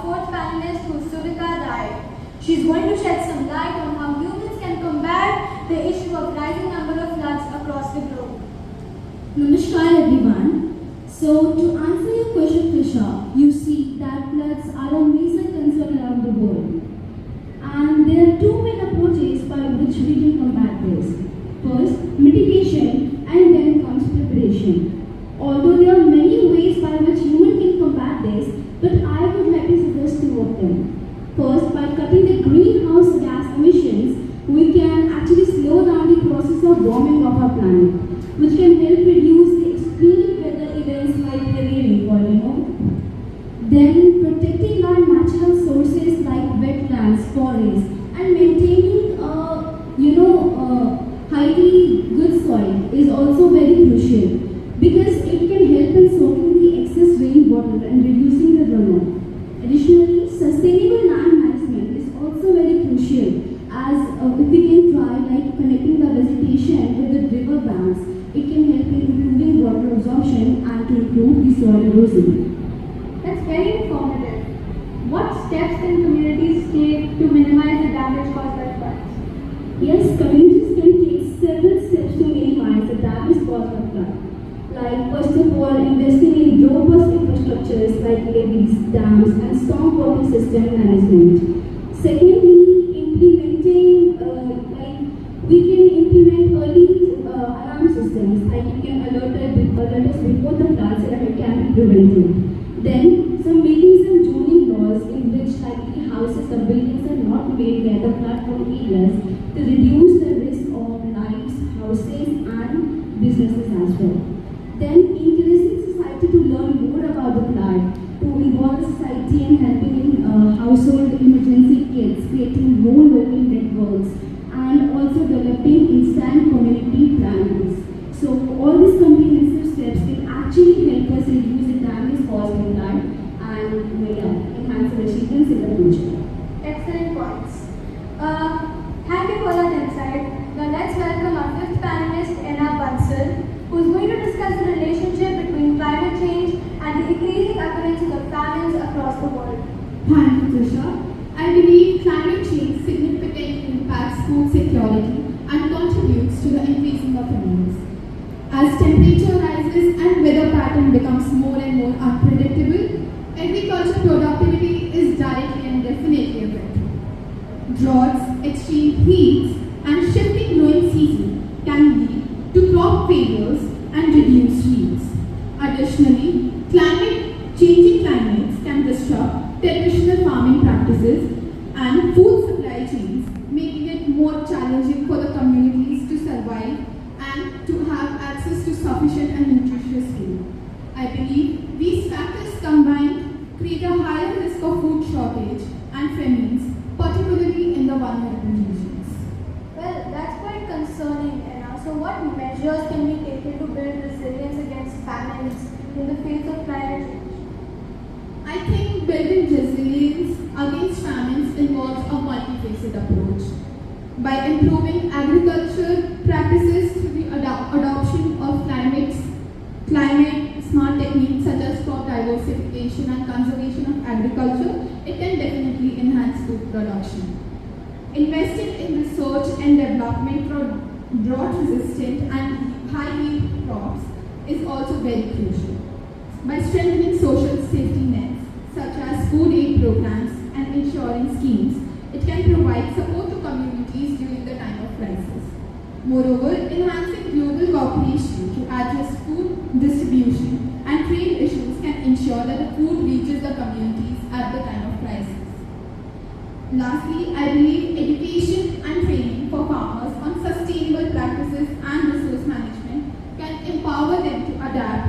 fourth panelist, who is Surika Rai. She is going to shed some light on how humans can combat the issue of rising number of floods across the globe. Namaskar everyone. So to answer your question, Krisha, you see that floods are a major concern around the world. And there are two main approaches by which we can combat this. First, mitigation, and then comes preparation. Although there are many ways by which human can combat this, but I would like to suggest two of them. First, by cutting the greenhouse gas emissions, we can actually slow down the process of warming of our planet, which can help reduce the extreme weather events like heavy rainfall, Then, protecting our natural sources like wetlands, forests, and maintaining highly good soil is also very crucial because it can help in soaking the excess rainwater and reducing the runoff. Additionally, sustainable land management is also very crucial as if we can try like connecting the vegetation with the river banks, it can help in improving water absorption and to improve the soil erosion. That's very informative. What steps can communities take to minimize the damage caused by floods? Yes, communities can take several steps to minimize the damage caused by flood. Like first of all, investing in robust infrastructures like levees, dams, and stormwater system management. Secondly, we can implement early alarm systems, like it can alert us before the floods so that it can be prevented. Then, making some zoning laws in which like the houses or buildings are not made near the flood-prone areas to reduce the risk of lives, houses, and businesses as well. Then, encouraging society to learn more about the flood, to involve society in helping in household emergency kits, creating more local networks, and also developing instant community plannings. So all these comprehensive steps can actually help us reduce the damage caused by flood and enhance the resilience in the future. Excellent points. Thank you for that insight. Now let's welcome our fifth panelist, Enna Bansal, who is going to discuss the relationship between climate change and the increasing occurrences of famines across the world. Thank you, Trisha. I believe climate change significantly impacts food security and contributes to the increasing of famines. As temperature rises and weather pattern becomes more and more unpredictable, agriculture productivity is directly and definitely affected. Droughts, extreme heats, and shifting growing season can lead to crop failures and reduced yields. Additionally, changing climates can disrupt traditional farming practices and food supply chains, making it more challenging for the communities to survive and to have access to sufficient and nutritious food. I believe these factors combined create a higher risk of food shortage and famines, particularly in the vulnerable regions. Well, that's quite concerning, Enna. So what measures can be taken to build resilience against famines in the face of climate change? I think building resilience against famines involves a multifaceted approach. By improving agriculture practices through the adoption of climate smart techniques such as crop diversification and conservation of agriculture, it can definitely enhance food production. Investing in research and development for drought-resistant and high-yield crops is also very crucial. By strengthening social safety nets, such as food aid programs and insurance schemes, it can provide support to communities during the time of crisis. Moreover, enhancing global cooperation to address food distribution and trade issues can ensure that the food reaches the communities at the time of crisis. Lastly, I believe education and training for farmers on sustainable practices and resource management can empower them to adapt